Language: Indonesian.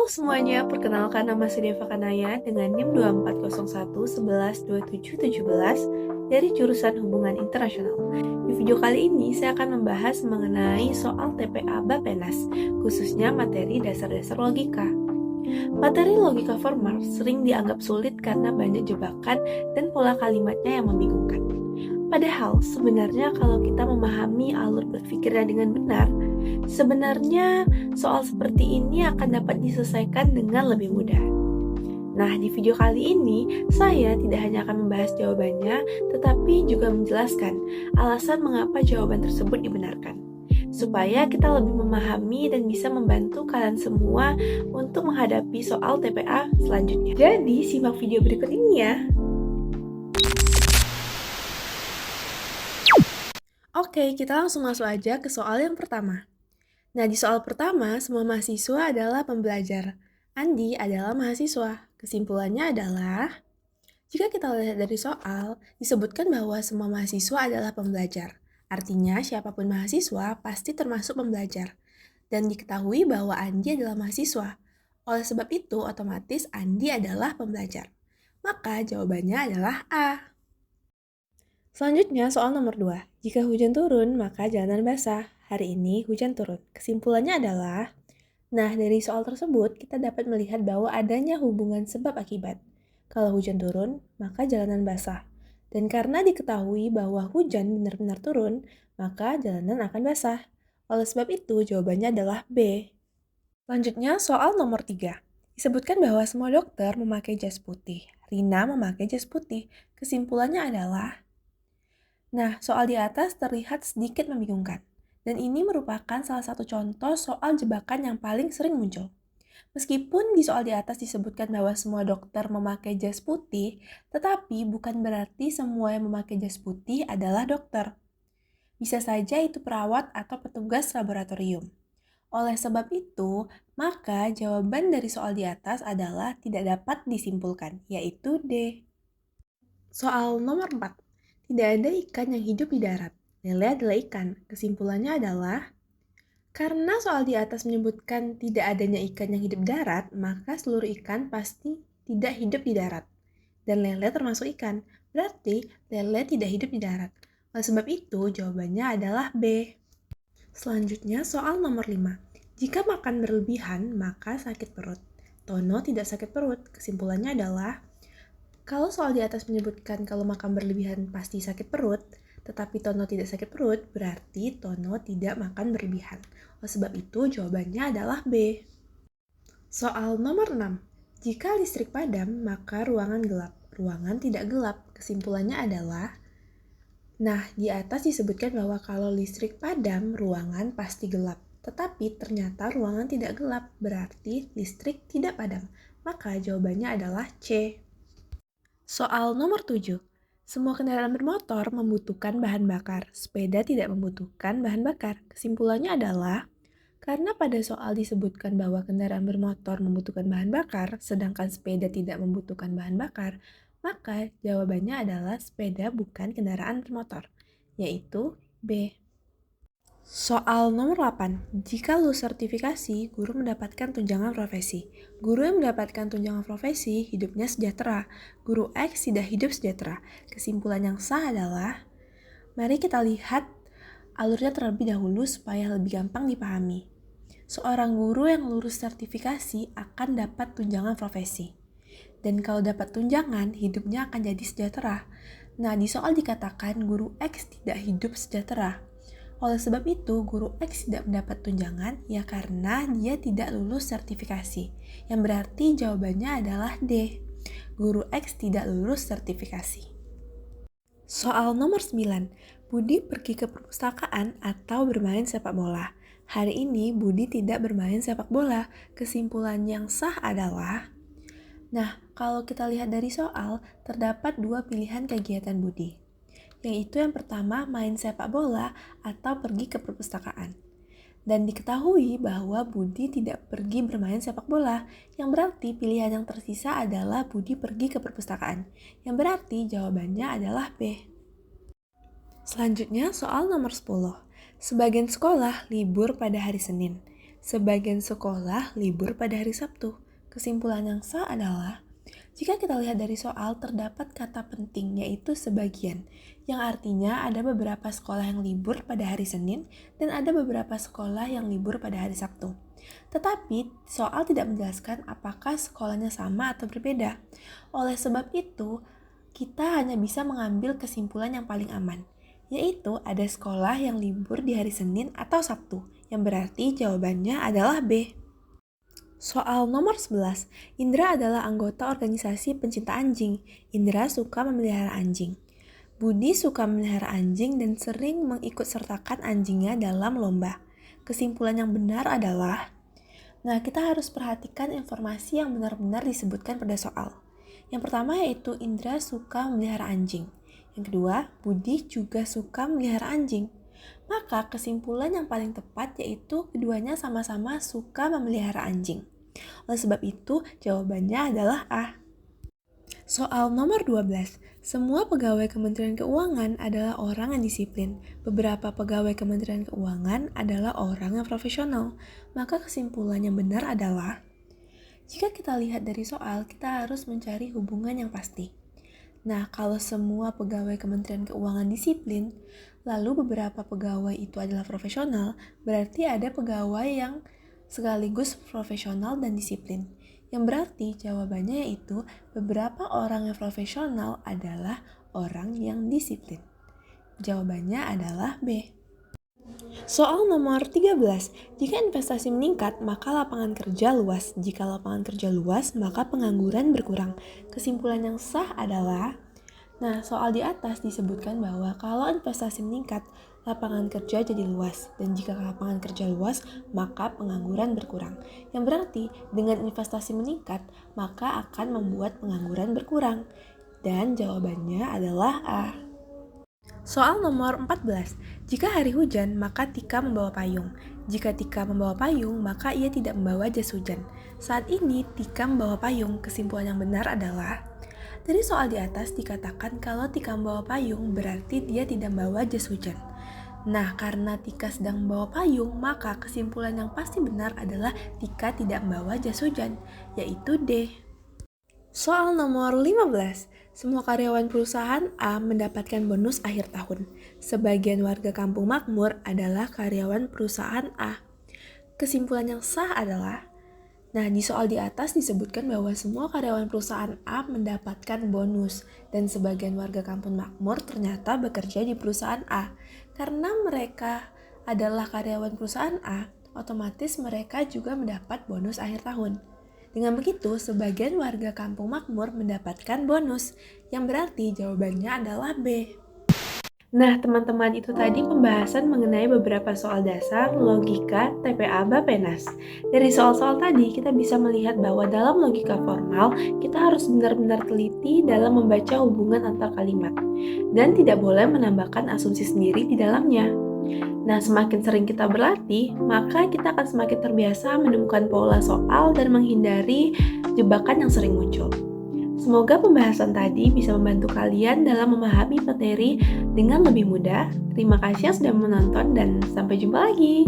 semuanya, perkenalkan nama saya Deva Kanaya dengan NIM 2401 11 27 17 dari jurusan Hubungan Internasional. Di video kali ini, saya akan membahas mengenai soal TPA Bapenas, khususnya materi dasar-dasar logika. Materi logika formal sering dianggap sulit karena banyak jebakan dan pola kalimatnya yang membingungkan. Padahal, sebenarnya kalau kita memahami alur berpikirnya dengan benar, sebenarnya soal seperti ini akan dapat diselesaikan dengan lebih mudah. Nah, di video kali ini, saya tidak hanya akan membahas jawabannya, tetapi juga menjelaskan alasan mengapa jawaban tersebut dibenarkan. Supaya kita lebih memahami dan bisa membantu kalian semua untuk menghadapi soal TPA selanjutnya. Jadi, simak video berikut ini ya. Oke, kita langsung masuk aja ke soal yang pertama. Nah, di soal pertama, semua mahasiswa adalah pembelajar. Andi adalah mahasiswa. Kesimpulannya adalah, jika kita lihat dari soal, disebutkan bahwa semua mahasiswa adalah pembelajar. Artinya, siapapun mahasiswa pasti termasuk pembelajar. Dan diketahui bahwa Andi adalah mahasiswa. Oleh sebab itu, otomatis Andi adalah pembelajar. Maka jawabannya adalah A. Selanjutnya, soal nomor 2. Jika hujan turun, maka jalanan basah. Hari ini hujan turun. Kesimpulannya adalah, nah dari soal tersebut kita dapat melihat bahwa adanya hubungan sebab akibat. Kalau hujan turun, maka jalanan basah. Dan karena diketahui bahwa hujan benar-benar turun, maka jalanan akan basah. Oleh sebab itu, jawabannya adalah B. Selanjutnya, soal nomor 3. Disebutkan bahwa semua dokter memakai jas putih. Rina memakai jas putih. Kesimpulannya adalah, nah, soal di atas terlihat sedikit membingungkan, dan ini merupakan salah satu contoh soal jebakan yang paling sering muncul. Meskipun di soal di atas disebutkan bahwa semua dokter memakai jas putih, tetapi bukan berarti semua yang memakai jas putih adalah dokter. Bisa saja itu perawat atau petugas laboratorium. Oleh sebab itu, maka jawaban dari soal di atas adalah tidak dapat disimpulkan, yaitu D. Soal nomor 4. Tidak ada ikan yang hidup di darat. Lele adalah ikan. Kesimpulannya adalah, karena soal di atas menyebutkan tidak adanya ikan yang hidup di darat, maka seluruh ikan pasti tidak hidup di darat. Dan lele termasuk ikan. Berarti lele tidak hidup di darat. Oleh sebab itu, jawabannya adalah B. Selanjutnya, soal nomor 5. Jika makan berlebihan, maka sakit perut. Tono tidak sakit perut. Kesimpulannya adalah, kalau soal di atas menyebutkan kalau makan berlebihan pasti sakit perut, tetapi Tono tidak sakit perut, berarti Tono tidak makan berlebihan. Oleh sebab itu, jawabannya adalah B. Soal nomor 6. Jika listrik padam, maka ruangan gelap. Ruangan tidak gelap. Kesimpulannya adalah, nah, di atas disebutkan bahwa kalau listrik padam, ruangan pasti gelap. Tetapi ternyata ruangan tidak gelap, berarti listrik tidak padam. Maka jawabannya adalah C. Soal nomor 7. Semua kendaraan bermotor membutuhkan bahan bakar. Sepeda tidak membutuhkan bahan bakar. Kesimpulannya adalah, karena pada soal disebutkan bahwa kendaraan bermotor membutuhkan bahan bakar, sedangkan sepeda tidak membutuhkan bahan bakar, maka jawabannya adalah sepeda bukan kendaraan bermotor, yaitu B. Soal nomor 8. Jika lulus sertifikasi, guru mendapatkan tunjangan profesi. Guru yang mendapatkan tunjangan profesi hidupnya sejahtera. Guru X tidak hidup sejahtera. Kesimpulan yang sah adalah, mari kita lihat alurnya terlebih dahulu supaya lebih gampang dipahami. Seorang guru yang lulus sertifikasi akan dapat tunjangan profesi. Dan kalau dapat tunjangan, hidupnya akan jadi sejahtera. Nah, di soal dikatakan guru X tidak hidup sejahtera. Oleh sebab itu, guru X tidak mendapat tunjangan ya karena dia tidak lulus sertifikasi. Yang berarti jawabannya adalah D. Guru X tidak lulus sertifikasi. Soal nomor 9. Budi pergi ke perpustakaan atau bermain sepak bola. Hari ini Budi tidak bermain sepak bola. Kesimpulan yang sah adalah, nah, kalau kita lihat dari soal, terdapat dua pilihan kegiatan Budi. Yaitu yang pertama main sepak bola atau pergi ke perpustakaan. Dan diketahui bahwa Budi tidak pergi bermain sepak bola, yang berarti pilihan yang tersisa adalah Budi pergi ke perpustakaan, yang berarti jawabannya adalah B. Selanjutnya soal nomor 10. Sebagian sekolah libur pada hari Senin. Sebagian sekolah libur pada hari Sabtu. Kesimpulan yang sah adalah, jika kita lihat dari soal terdapat kata penting yaitu sebagian, yang artinya ada beberapa sekolah yang libur pada hari Senin dan ada beberapa sekolah yang libur pada hari Sabtu. Tetapi soal tidak menjelaskan apakah sekolahnya sama atau berbeda. Oleh sebab itu, kita hanya bisa mengambil kesimpulan yang paling aman, yaitu ada sekolah yang libur di hari Senin atau Sabtu, yang berarti jawabannya adalah B. Soal nomor 11, Indra adalah anggota organisasi pencinta anjing. Indra suka memelihara anjing. Budi suka memelihara anjing dan sering mengikutsertakan anjingnya dalam lomba. Kesimpulan yang benar adalah, nah kita harus perhatikan informasi yang benar-benar disebutkan pada soal. Yang pertama yaitu Indra suka memelihara anjing. Yang kedua, Budi juga suka memelihara anjing. Maka kesimpulan yang paling tepat yaitu keduanya sama-sama suka memelihara anjing. Oleh sebab itu, jawabannya adalah A. Soal nomor 12. Semua pegawai Kementerian Keuangan adalah orang yang disiplin. Beberapa pegawai Kementerian Keuangan adalah orang yang profesional. Maka kesimpulan yang benar adalah, jika kita lihat dari soal, kita harus mencari hubungan yang pasti. Nah, kalau semua pegawai Kementerian Keuangan disiplin, lalu beberapa pegawai itu adalah profesional, berarti ada pegawai yang sekaligus profesional dan disiplin. Yang berarti jawabannya yaitu beberapa orang yang profesional adalah orang yang disiplin. Jawabannya adalah B. Soal nomor 13. Jika investasi meningkat, maka lapangan kerja luas. Jika lapangan kerja luas, maka pengangguran berkurang. Kesimpulan yang sah adalah, nah soal di atas disebutkan bahwa kalau investasi meningkat, lapangan kerja jadi luas. Dan jika lapangan kerja luas, maka pengangguran berkurang. Yang berarti dengan investasi meningkat, maka akan membuat pengangguran berkurang. Dan jawabannya adalah A. Soal nomor 14. Jika hari hujan, maka Tika membawa payung. Jika Tika membawa payung, maka ia tidak membawa jas hujan. Saat ini, Tika membawa payung. Kesimpulan yang benar adalah, dari soal di atas dikatakan kalau Tika membawa payung, berarti dia tidak membawa jas hujan. Nah, karena Tika sedang membawa payung, maka kesimpulan yang pasti benar adalah Tika tidak membawa jas hujan, yaitu D. Soal nomor 15. Semua karyawan perusahaan A mendapatkan bonus akhir tahun. Sebagian warga kampung makmur adalah karyawan perusahaan A. Kesimpulan yang sah adalah, nah di soal di atas disebutkan bahwa semua karyawan perusahaan A mendapatkan bonus dan sebagian warga kampung makmur ternyata bekerja di perusahaan A. Karena mereka adalah karyawan perusahaan A, otomatis mereka juga mendapat bonus akhir tahun. Dengan begitu, sebagian warga kampung makmur mendapatkan bonus, yang berarti jawabannya adalah B. Nah, teman-teman, itu tadi pembahasan mengenai beberapa soal dasar logika TPA Bappenas. Dari soal-soal tadi, kita bisa melihat bahwa dalam logika formal, kita harus benar-benar teliti dalam membaca hubungan antar kalimat, dan tidak boleh menambahkan asumsi sendiri di dalamnya. Nah, semakin sering kita berlatih, maka kita akan semakin terbiasa menemukan pola soal dan menghindari jebakan yang sering muncul. Semoga pembahasan tadi bisa membantu kalian dalam memahami materi dengan lebih mudah. Terima kasih yang sudah menonton dan sampai jumpa lagi.